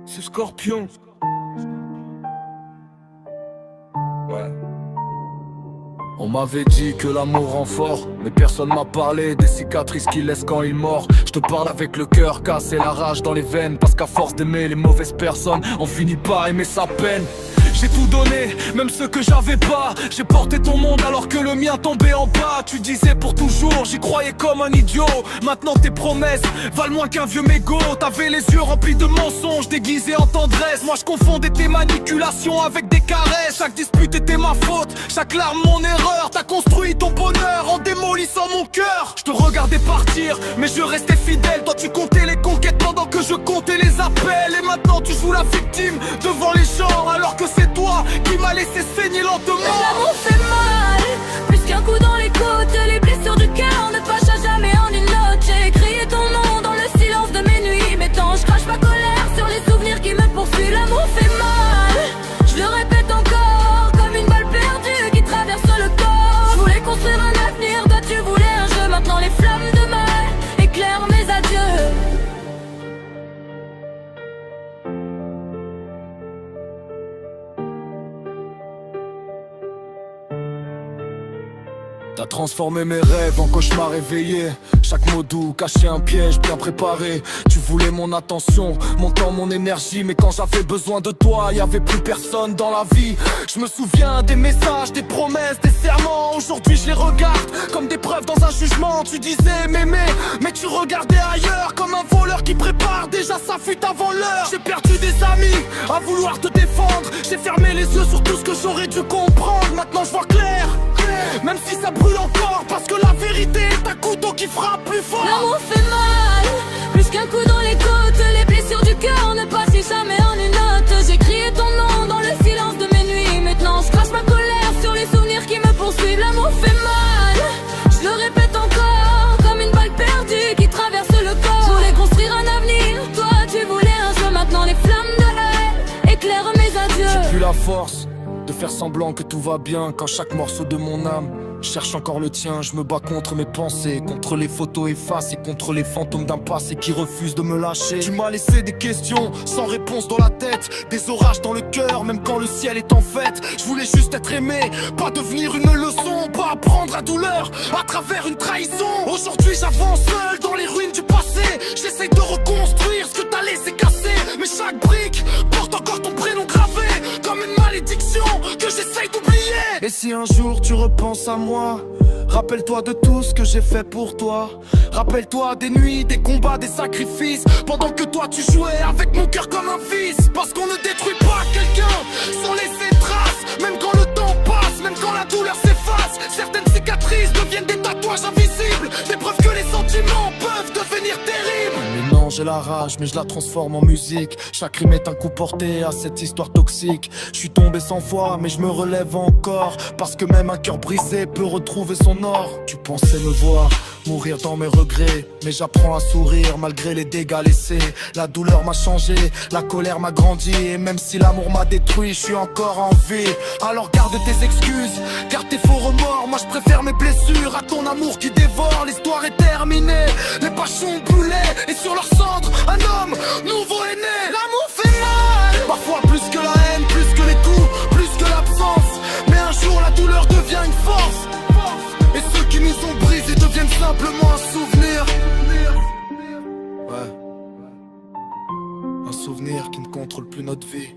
C'est Scorpion. Ouais. On m'avait dit que l'amour rend fort, mais personne m'a parlé des cicatrices qu'il laisse quand il mord. Je te parle avec le cœur cassé, la rage dans les veines, parce qu'à force d'aimer les mauvaises personnes, on finit par aimer sa peine. J'ai tout donné, même ce que j'avais pas. J'ai porté ton monde alors que le mien tombait en bas. Tu disais pour toujours, j'y croyais comme un idiot. Maintenant tes promesses valent moins qu'un vieux mégot. T'avais les yeux remplis de mensonges déguisés en tendresse. Moi je confondais tes manipulations avec des caresses. Chaque dispute était ma faute, chaque larme mon erreur. T'as construit ton bonheur en démolissant mon cœur. Je te regardais partir, mais je restais fidèle. Toi tu comptais les conquêtes pendant que je comptais les appels. Et maintenant tu joues la victime devant les gens, alors que c'est toi qui m'a laissé saigner lentement. L'amour fait mal, plus qu'un coup dans les côtes. Les blessures du cœur ne passent jamais en une note. J'ai crié ton nom dans le silence de mes nuits. Mais tant je crache ma colère sur les souvenirs qui me poursuivent. L'amour fait mal, je le répète encore, comme une balle perdue qui traverse le corps. Je voulais construire un avenir, toi tu voulais un jeu. Maintenant les flammes de mal éclairent mes adieux. T'as transformé mes rêves en cauchemars éveillés. Chaque mot doux cachait un piège bien préparé. Tu voulais mon attention, mon temps, mon énergie. Mais quand j'avais besoin de toi, y'avait plus personne dans la vie. Je me souviens des messages, des promesses, des serments. Aujourd'hui je les regarde comme des preuves dans un jugement. Tu disais m'aimer, mais tu regardais ailleurs, comme un voleur qui prépare déjà sa fuite avant l'heure. J'ai perdu des amis à vouloir te défendre. J'ai fermé les yeux sur tout ce que j'aurais dû comprendre. Maintenant je vois clair, même si ça brûle encore, parce que la vérité est un couteau qui frappe plus fort. L'amour fait mal, plus qu'un coup dans les côtes. Les blessures du cœur ne passent jamais en une note. J'ai crié ton nom dans le silence de mes nuits. Maintenant je crache ma colère sur les souvenirs qui me poursuivent. L'amour fait mal, je le répète encore, comme une balle perdue qui traverse le corps. Je voulais construire un avenir, toi tu voulais un jeu. Maintenant les flammes de haine éclairent mes adieux. J'ai plus la force de faire semblant que tout va bien, quand chaque morceau de mon âme cherche encore le tien. Je me bats contre mes pensées, contre les photos effacées, contre les fantômes d'un passé qui refusent de me lâcher. Tu m'as laissé des questions sans réponse dans la tête, des orages dans le cœur, même quand le ciel est en fête. Je voulais juste être aimé, pas devenir une leçon, pas apprendre la douleur à travers une trahison. Aujourd'hui j'avance seul dans les ruines du passé. J'essaye de reconstruire ce que t'as laissé casser, mais chaque brique porte encore ton prénom gravé, comme une malédiction que j'essaye d'oublier. Et si un jour tu repenses à moi, rappelle-toi de tout ce que j'ai fait pour toi. Rappelle-toi des nuits, des combats, des sacrifices, pendant que toi tu jouais avec mon cœur comme un fils. Parce qu'on ne détruit pas quelqu'un sans laisser trace, même quand le temps passe, même quand la douleur s'efface. Certaines cicatrices deviennent des tatouages invisibles, des preuves que les sentiments peuvent devenir terribles. Mais non, j'ai la rage, mais je la transforme en musique. Chaque rime est un coup porté à cette histoire toxique. Je suis tombé 100 fois, mais je me relève encore, parce que même un cœur brisé peut retrouver son or. Tu pensais me voir mourir dans mes regrets, mais j'apprends à sourire malgré les dégâts laissés. La douleur m'a changé, la colère m'a grandi, et même si l'amour m'a détruit, je suis encore en vie. Alors garde tes excuses, garde tes faux remords. Moi je préfère mes blessures à ton amour qui dévore. L'histoire est terminée, les passions brûlées, et sur leurs cendres, un homme nouveau est né. L'amour fait mal, parfois plus que la haine, plus que les coups, plus que l'absence. Mais un jour la douleur devient une force, et ceux qui nous ont brisés deviennent simplement un souvenir. Ouais, un souvenir qui ne contrôle plus notre vie.